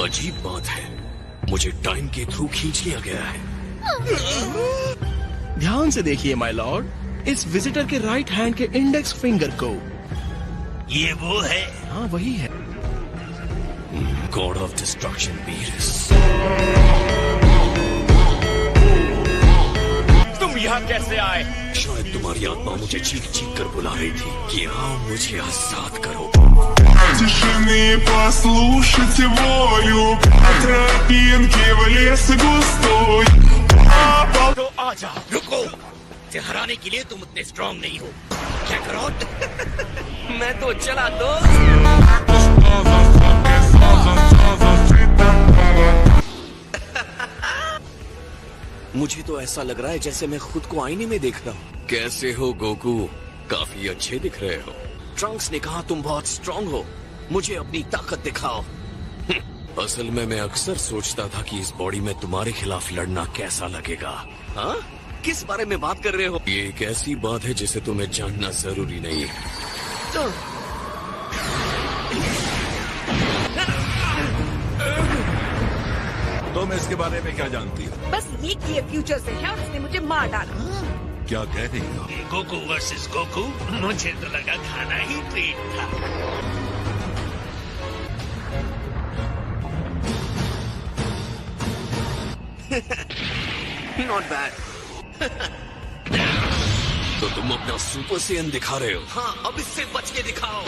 अजीब बात है, मुझे टाइम के थ्रू खींच लिया गया है। ध्यान से देखिए माय लॉर्ड, इस विजिटर के राइट हैंड के इंडेक्स फिंगर को। ये वो है? हाँ वही है। God of destruction Beerus. तुम यहाँ कैसे आए? शायद तुम्हारी आत्मा मुझे चीख चीख कर बुला रही थी कि आओ मुझे आजाद करो। Тишины послушайте волю, по тропинке в лес густой. तो आजा। रुको, इसे हराने के लिए तुम उतने स्ट्रांग नहीं हो। क्या करो? मैं तो चला दो। मुझे तो ऐसा लग रहा है जैसे मैं खुद को आईने में देख रहा हूँ। कैसे हो गोकू? काफी अच्छे दिख रहे हो। ट्रंक्स ने कहा तुम बहुत स्ट्रांग हो, मुझे अपनी ताकत दिखाओ। असल में मैं अक्सर सोचता था कि इस बॉडी में तुम्हारे खिलाफ लड़ना कैसा लगेगा। हाँ, किस बारे में बात कर रहे हो? ये एक ऐसी बात है जिसे तुम्हें जानना जरूरी नहीं है। तुम इसके बारे में क्या जानती हो? बस ये कि ये फ्यूचर से है और उसने मुझे मार डाला। क्या कह रही हो? गोकू वर्सेस गोकू, मुझे तो लगा खाना ही ट्रीट था। Not bad. तो तुम अपना सुपर सेयन दिखा रहे हो? हाँ, अब इससे बच के दिखाओ।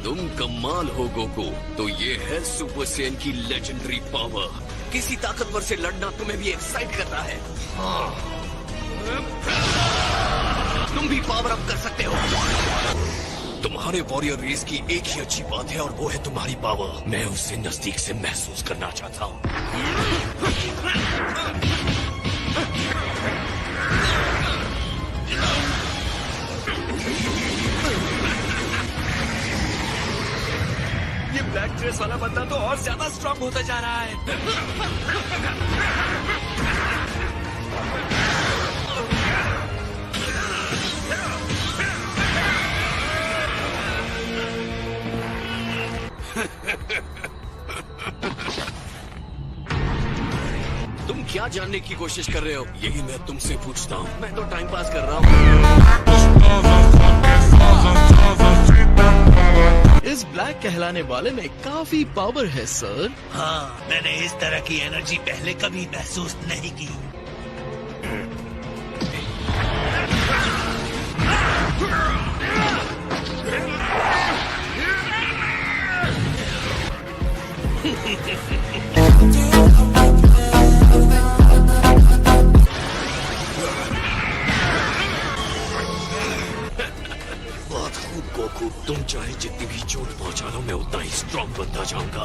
तुम कमाल हो गोकू। तो ये है सुपर सेयन की लेजेंडरी पावर। किसी ताकतवर से लड़ना तुम्हें भी एक्साइट करता है। तुम भी पावर अप कर सकते हो। तुम्हारे वॉरियर रेस की एक ही अच्छी बात है और वो है तुम्हारी पावर। मैं उसे नजदीक से महसूस करना चाहता हूँ। ये ब्लैक ड्रेस वाला बंदा तो और ज्यादा स्ट्रांग होता जा रहा है। तुम क्या जानने की कोशिश कर रहे हो? यही मैं तुमसे पूछता हूँ। मैं तो टाइम पास कर रहा हूँ। इस ब्लैक कहलाने वाले में काफी पावर है सर। हाँ, मैंने इस तरह की एनर्जी पहले कभी महसूस नहीं की। बहुत खूब गोकू, तुम चाहे जितनी भी चोट पहुंचा लो, मैं उतना ही स्ट्रांग बनता जाऊंगा।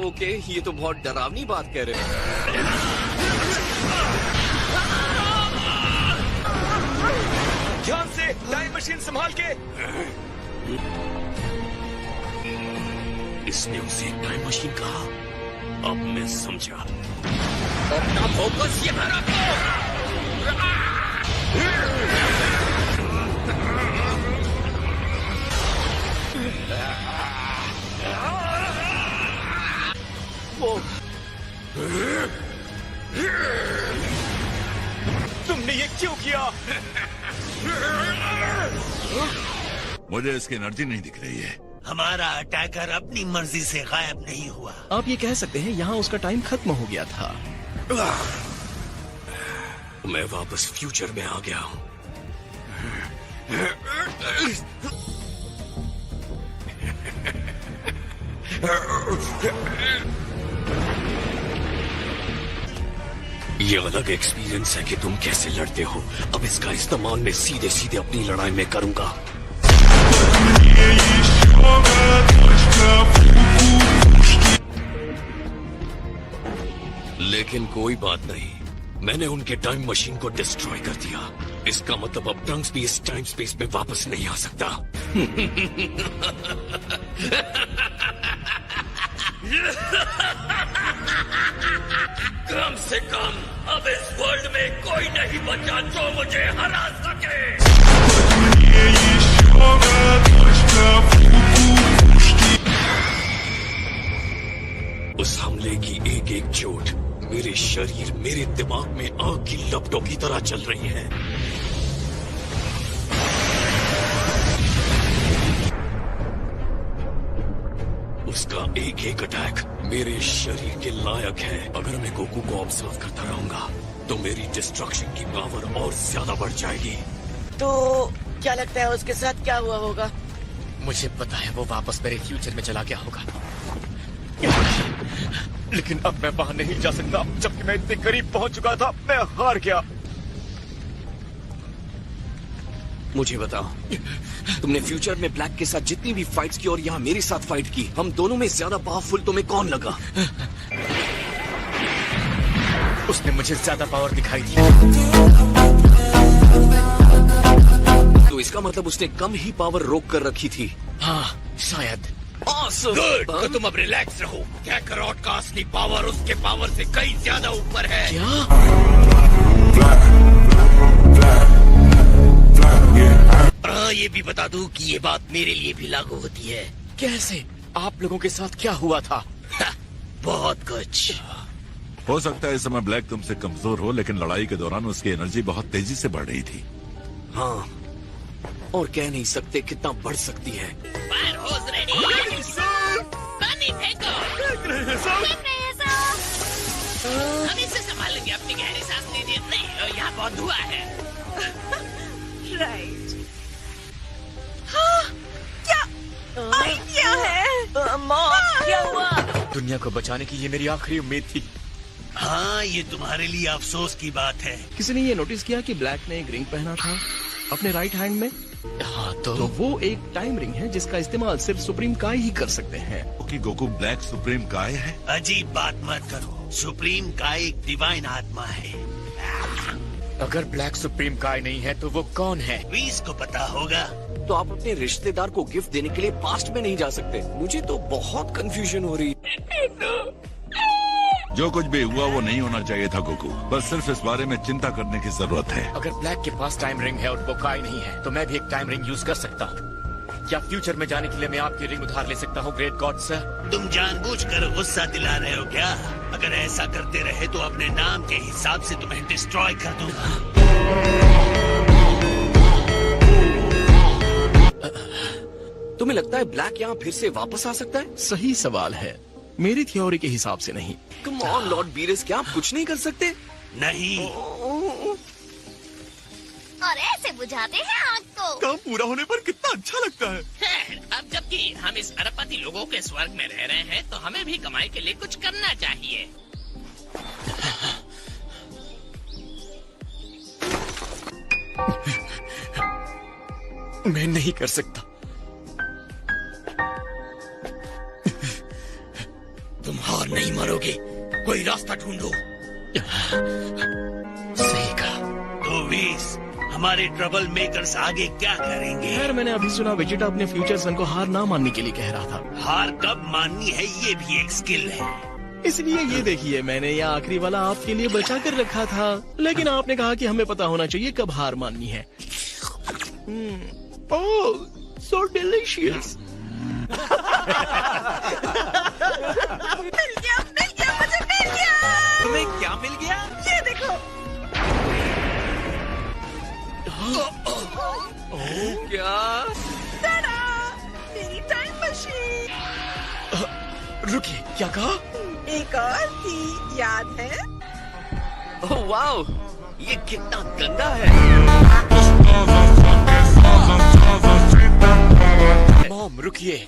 ओके, ये तो बहुत डरावनी बात कह रहे हो। ध्यान से, टाइम मशीन संभाल के। इसने उसे टाइम मशीन कहा। अब मैं समझा। अपना फोकस यहाँ रखो। तुमने ये क्यों किया? मुझे इसकी एनर्जी नहीं दिख रही है। हमारा अटैकर अपनी मर्जी से गायब नहीं हुआ। आप ये कह सकते हैं यहाँ उसका टाइम खत्म हो गया था। मैं वापस फ्यूचर में आ गया हूँ। ये अलग एक्सपीरियंस है कि तुम कैसे लड़ते हो। अब इसका इस्तेमाल मैं सीधे सीधे अपनी लड़ाई में करूंगा। लेकिन कोई बात नहीं, मैंने उनके टाइम मशीन को डिस्ट्रॉय कर दिया। इसका मतलब अब ट्रंक्स भी इस टाइम स्पेस में वापस नहीं आ सकता। कम से कम अब इस वर्ल्ड में कोई नहीं बचा जो मुझे हरा सके। Мне еще точка пупушки. उस हमले की एक एक चोट मेरे शरीर, मेरे दिमाग में आग की लपटों की तरह चल रही है। उसका एक एक अटैक मेरे शरीर के लायक है। अगर मैं गोकू को ऑब्जर्व करता रहूंगा तो मेरी डिस्ट्रक्शन की पावर और ज्यादा बढ़ जाएगी। तो क्या लगता है उसके साथ क्या हुआ होगा? मुझे पता है वो वापस मेरे फ्यूचर में चला गया होगा, लेकिन अब मैं वहां नहीं जा सकता। जबकि मैं इतने करीब पहुंच चुका था, मैं हार गया। मुझे बताओ, तुमने फ्यूचर में ब्लैक के साथ जितनी भी फाइट्स की और यहाँ मेरे साथ फाइट की, हम दोनों में ज्यादा पावरफुल तुम्हें कौन लगा? उसने मुझे ज्यादा पावर दिखाई दी। तो इसका मतलब उसने कम ही पावर रोक कर रखी थी। हाँ, शायद। गुड, तो तुम अब रिलैक्स रहो। काकरोट का असली पावर उसके पावर से कई ज्यादा ऊपर है। क्या? ये भी बता दूं कि ये बात मेरे लिए भी लागू होती है। कैसे? आप लोगों के साथ क्या हुआ था? बहुत कुछ। हो सकता है इस समय ब्लैक तुमसे कमजोर हो, लेकिन लड़ाई के दौरान उसकी एनर्जी बहुत तेजी से बढ़ रही थी। हाँ, और कह नहीं सकते कितना बढ़ सकती है। Fire hose ready. पानी फेंको। फेंक रहे हैं सर। हम इसे संभाल लेंगे। अपनी गहरी सांस लीजिए। नहीं, यहाँ बहुत धुआं है। राइट। हाँ, क्या आइडिया है? मौत क्या हुआ? दुनिया को बचाने की ये मेरी आखिरी उम्मीद थी। हाँ, ये तुम्हारे लिए अफसोस की बात है। किसी ने ये नोटिस किया कि ब्लैक ने एक रिंग पहना था अपने राइट हैंड में? हाँ, तो वो एक टाइम रिंग है जिसका इस्तेमाल सिर्फ सुप्रीम काय ही कर सकते हैं। कि गोकू ब्लैक सुप्रीम काय है? अजीब बात मत करो। सुप्रीम काय एक डिवाइन आत्मा है। अगर ब्लैक सुप्रीम काय नहीं है तो वो कौन है? वीस को पता होगा। तो आप अपने रिश्तेदार को गिफ्ट देने के लिए पास्ट में नहीं जा सकते। मुझे तो बहुत कंफ्यूजन हो रही है। जो कुछ भी हुआ वो नहीं होना चाहिए था गोकू। बस सिर्फ इस बारे में चिंता करने की जरूरत है। अगर ब्लैक के पास टाइम रिंग है और वो काय नहीं है, तो मैं भी एक टाइम रिंग यूज कर सकता हूँ। क्या फ्यूचर में जाने के लिए मैं आपकी रिंग उधार ले सकता हूँ, ग्रेट गॉड सर? तुम जानबूझकर गुस्सा दिला रहे हो क्या? अगर ऐसा करते रहे तो अपने नाम के हिसाब से तुम्हें डिस्ट्रॉय कर दूंगा। तुम्हें लगता है ब्लैक यहाँ फिर से वापस आ सकता है? सही सवाल है, मेरी थ्योरी के हिसाब से नहीं। कम ऑन लॉर्ड बीरेस, क्या आप कुछ नहीं कर सकते? नहीं। और ऐसे बुझाते हैं आग को। काम पूरा होने पर कितना अच्छा लगता है। अब जबकि हम इस अरबपति लोगों के स्वर्ग में रह रहे हैं, तो हमें भी कमाई के लिए कुछ करना चाहिए। मैं नहीं कर सकता। तुम हार नहीं मारोगे। कोई रास्ता ढूंढो। सही कहा। तो वीस, हमारे ट्रबल मेकर्स आगे क्या करेंगे? खैर, मैंने अभी सुना वेजिटा अपने फ्यूचर सन को हार ना मानने के लिए कह रहा था। हार कब माननी है ये भी एक स्किल है। इसलिए ये देखिए, मैंने यह आखिरी वाला आपके लिए बचा कर रखा था, लेकिन आपने कहा कि हमें पता होना चाहिए कब हार माननी है। ओह, सो डिलीशियस। मिल गया, मुझे मिल गया। तुम्हें क्या मिल गया? ये देखो। क्या? टाडा, मेरी टाइम मशीन। रुकिए, क्या कहा? एक और थी, याद है? ओह वाओ, ये कितना गंदा है। मॉम, रुकिए,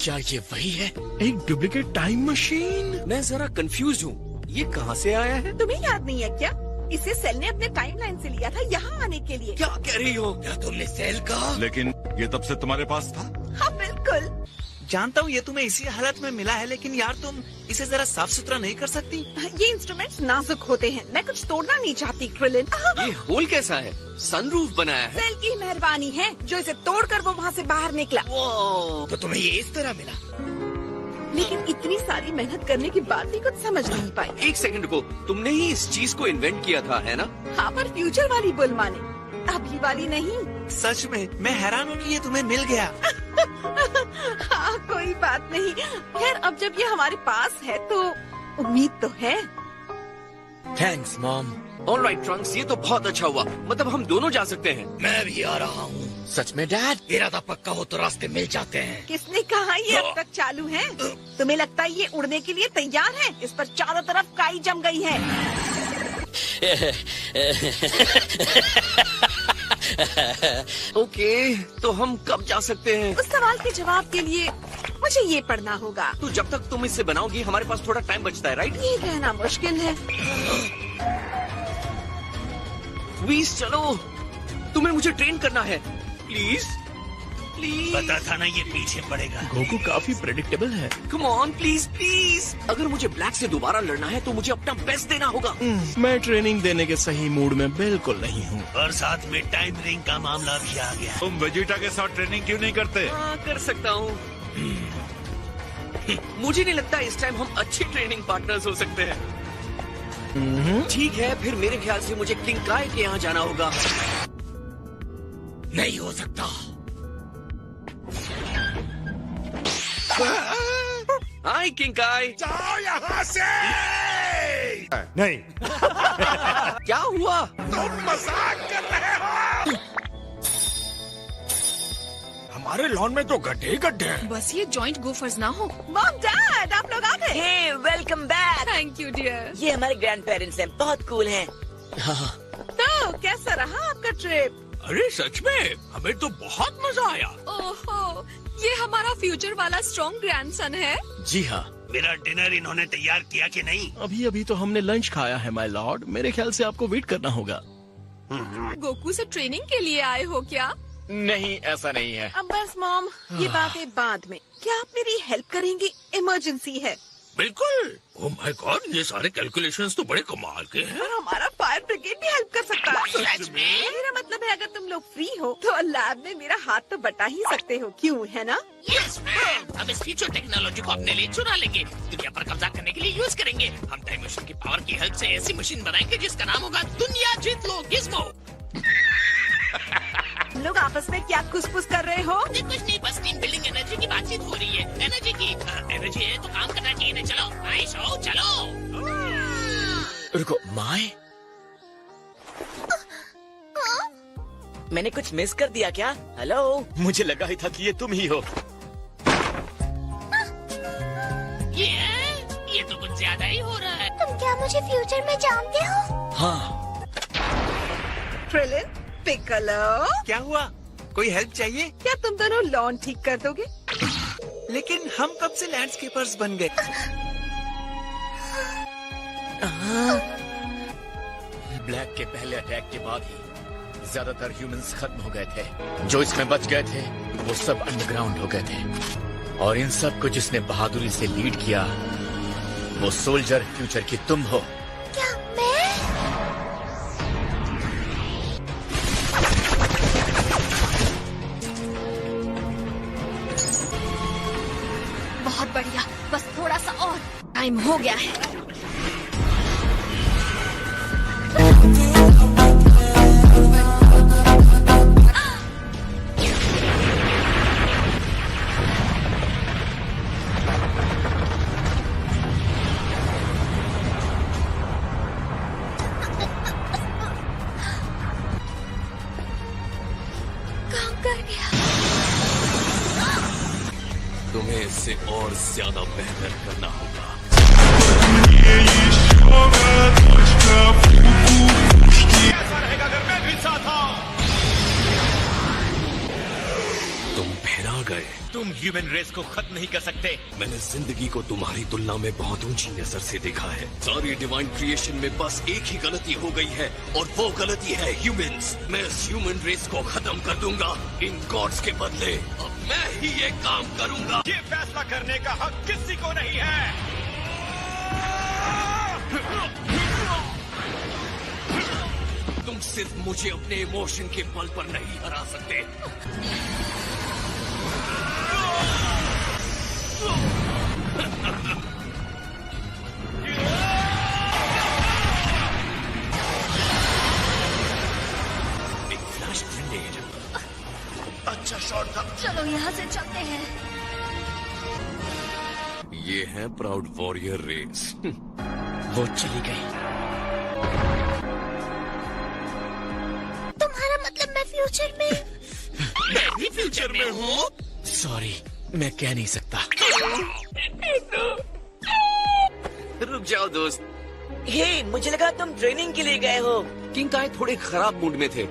क्या ये वही है? एक डुप्लीकेट टाइम मशीन? मैं जरा कंफ्यूज हूँ। ये कहाँ से आया है? तुम्हें याद नहीं है क्या? इसे सेल ने अपने टाइमलाइन से लिया था यहाँ आने के लिए। क्या कह रही हो? क्या तुमने सेल कहा? लेकिन ये तब से तुम्हारे पास था। हाँ बिल्कुल। जानता हूँ ये तुम्हें इसी हालत में मिला है, लेकिन यार तुम इसे जरा साफ सुथरा नहीं कर सकती? ये इंस्ट्रूमेंट्स नाजुक होते हैं, मैं कुछ तोड़ना नहीं चाहती क्रिलिन। ये होल कैसा है? सनरूफ बनाया है। सेल की मेहरबानी है जो इसे तोड़कर वो वहाँ से बाहर निकला। तो तुम्हें ये इस तरह मिला? लेकिन इतनी सारी मेहनत करने के बाद भी कुछ समझ नहीं पाई। एक सेकंड को, तुमने ही इस चीज को इन्वेंट किया था, है ना? हाँ, पर फ्यूचर वाली बुल्मा ने, अभी वाली नहीं। सच में मैं हैरान हूँ कि ये तुम्हें मिल गया। हाँ, कोई बात नहीं। खैर, अब जब ये हमारे पास है तो उम्मीद तो है। Thanks mom. ऑलराइट ट्रंक्स, ये तो बहुत अच्छा हुआ। मतलब हम दोनों जा सकते हैं। मैं भी आ रहा हूँ। सच में डैड? इरादा पक्का हो तो रास्ते मिल जाते हैं। किसने कहा ये अब तक चालू है? तुम्हें लगता है ये उड़ने के लिए तैयार है? इस पर चारों तरफ काई जम गई है। ओके, तो हम कब जा सकते हैं? उस सवाल के जवाब के लिए मुझे ये पढ़ना होगा। तो जब तक तुम इसे बनाओगी हमारे पास थोड़ा टाइम बचता है, राइट? ये कहना मुश्किल है। प्लीज चलो, तुम्हें मुझे ट्रेन करना है। Please please. पता था ना ये पीछे पड़ेगा। गोकू काफी प्रेडिक्टेबल है। Come on please please. अगर मुझे ब्लैक से दोबारा लड़ना है तो मुझे अपना बेस्ट देना होगा। मैं ट्रेनिंग देने के सही मूड में बिल्कुल नहीं हूँ। और साथ में टाइम रिंग का मामला भी आ गया। तुम वेजिटा के साथ ट्रेनिंग क्यों नहीं करते? हाँ, कर सकता हूँ। मुझे नहीं लगता इस टाइम हम अच्छे ट्रेनिंग पार्टनर्स हो सकते हैं। ठीक है, फिर मेरे ख्याल से मुझे किंकाई के यहाँ जाना होगा। नहीं हो सकता। हाय किंकाई। जाओ यहाँ से। नहीं, क्या हुआ? तुम मजाक कर रहे हो? हमारे लॉन में तो गड्ढे ही गड्ढे हैं। बस ये जॉइंट गोफर्स ना हो। मॉम डैड, आप लोग आ गए। Hey, welcome back. Thank you dear. ये हमारे ग्रैंड पेरेंट्स हैं, बहुत कूल हैं। तो कैसा रहा आपका ट्रिप? अरे सच में हमें तो बहुत मजा आया। ओहो, ये हमारा फ्यूचर वाला स्ट्रॉन्ग ग्रैंडसन है। जी हाँ, मेरा डिनर इन्होंने तैयार किया कि नहीं? अभी अभी तो हमने लंच खाया है माय लॉर्ड। मेरे ख्याल से आपको वेट करना होगा। गोकू से ट्रेनिंग के लिए आए हो क्या? नहीं, ऐसा नहीं है। अब बस मॉम, ये बातें बाद में। क्या आप मेरी हेल्प करेंगी? इमरजेंसी है। बिल्कुल। ओह माय गॉड, ये सारे कैलकुलेशंस तो बड़े कमाल के हैं। और हमारा फायर ब्रिगेड भी हेल्प कर सकता है। सच में? मेरा मतलब है, अगर तुम लोग फ्री हो तो लैब में मेरा हाथ तो बटा ही सकते हो, क्यों, है ना? यस मैम, हम इस फ्यूचर टेक्नोलॉजी को अपने लिए चुरा लेंगे, दुनिया पर कब्जा करने के लिए यूज करेंगे। हम टाइम मशीन की पावर की हेल्प से ऐसी मशीन बनाएंगे जिसका नाम होगा दुनिया जीत लो गिज़्मो। तुम लोग आपस में क्या कुछ कर रहे हो? कुछ नहीं, बस टीम बिल्डिंग एनर्जी की बातचीत हो रही है। एनर्जी की एनर्जी है तो काम करना चाहिए ना। चलो नाइस हो, चलो। रुको, माय। मैंने कुछ मिस कर दिया क्या? हेलो, मुझे लगा ही था कि ये तुम ही हो। ये तो कुछ ज्यादा ही हो रहा है। तुम क्या मुझे फ्यूचर में जानते हो? हाँ। क्रिलिन, पिकलो, क्या हुआ? कोई हेल्प चाहिए? क्या तुम दोनों लॉन ठीक कर दोगे? लेकिन हम कब से लैंडस्केपर्स बन गए? ब्लैक के पहले अटैक के बाद ही ज्यादातर ह्यूमंस खत्म हो गए थे। जो इसमें बच गए थे वो सब अंडरग्राउंड हो गए थे। और इन सब को जिसने बहादुरी से लीड किया वो सोल्जर फ्यूचर की तुम हो। क्या मैं? बहुत बढ़िया, बस थोड़ा सा और टाइम हो गया है। काम कर गया। तुम्हें इससे और ज्यादा बेहतर करना होगा। तुम फिर आ गए। तुम ह्यूमन रेस को खत्म नहीं कर सकते। मैंने जिंदगी को तुम्हारी तुलना में बहुत ऊंची नजर से देखा है। सारी डिवाइन क्रिएशन में बस एक ही गलती हो गई है और वो गलती है ह्यूमंस। मैं इस ह्यूमन रेस को खत्म कर दूंगा इन गॉड्स के बदले। अब मैं ही ये काम करूंगा। ये फैसला करने का हक किसी को नहीं है। तुम सिर्फ मुझे अपने इमोशन के बल पर नहीं हरा सकते। एक फ्लैश ग्रेनेड। अच्छा शॉट था। चलो यहाँ से चलते हैं। ये है प्राउड वॉरियर रेस। वो चली गई। तुम्हारा मतलब मैं फ्यूचर में? मैं भी फ्यूचर में हूँ। सॉरी, मैं कह नहीं सकता। रुक जाओ दोस्त। हे, मुझे लगा तुम ट्रेनिंग के लिए गए हो। किंग काय थोड़े खराब मूड में थे।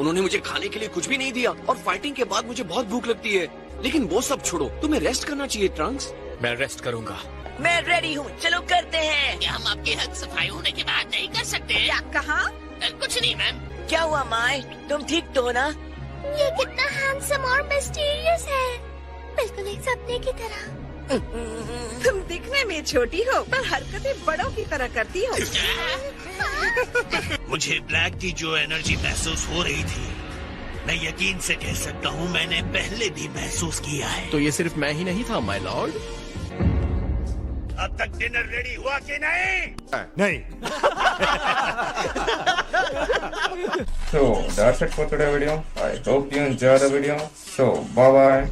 उन्होंने मुझे खाने के लिए कुछ भी नहीं दिया और फाइटिंग के बाद मुझे बहुत भूख लगती है। लेकिन वो सब छोड़ो, तुम्हें रेस्ट करना चाहिए ट्रंक्स। मैं रेस्ट करूंगा। मैं रेडी हूँ, चलो करते हैं। क्या हम आपके हक सफाई होने के बाद नहीं कर सकते? क्या कहा? कुछ नहीं मैम। क्या हुआ माय, तुम ठीक तो हो ना? ये कितना हैंडसम और मिस्टीरियस है, बिल्कुल एक सपने की तरह। तुम दिखने में छोटी हो पर हरकतें बड़ों की तरह करती हो। मुझे ब्लैक की जो एनर्जी महसूस हो रही थी, मैं यकीन से कह सकता हूँ मैंने पहले भी महसूस किया है। तो ये सिर्फ मैं ही नहीं था, माय लॉर्ड। अब तक डिनर रेडी हुआ कि नहीं? नहीं। So that's it for today's video. I hope you enjoyed the video. So bye bye.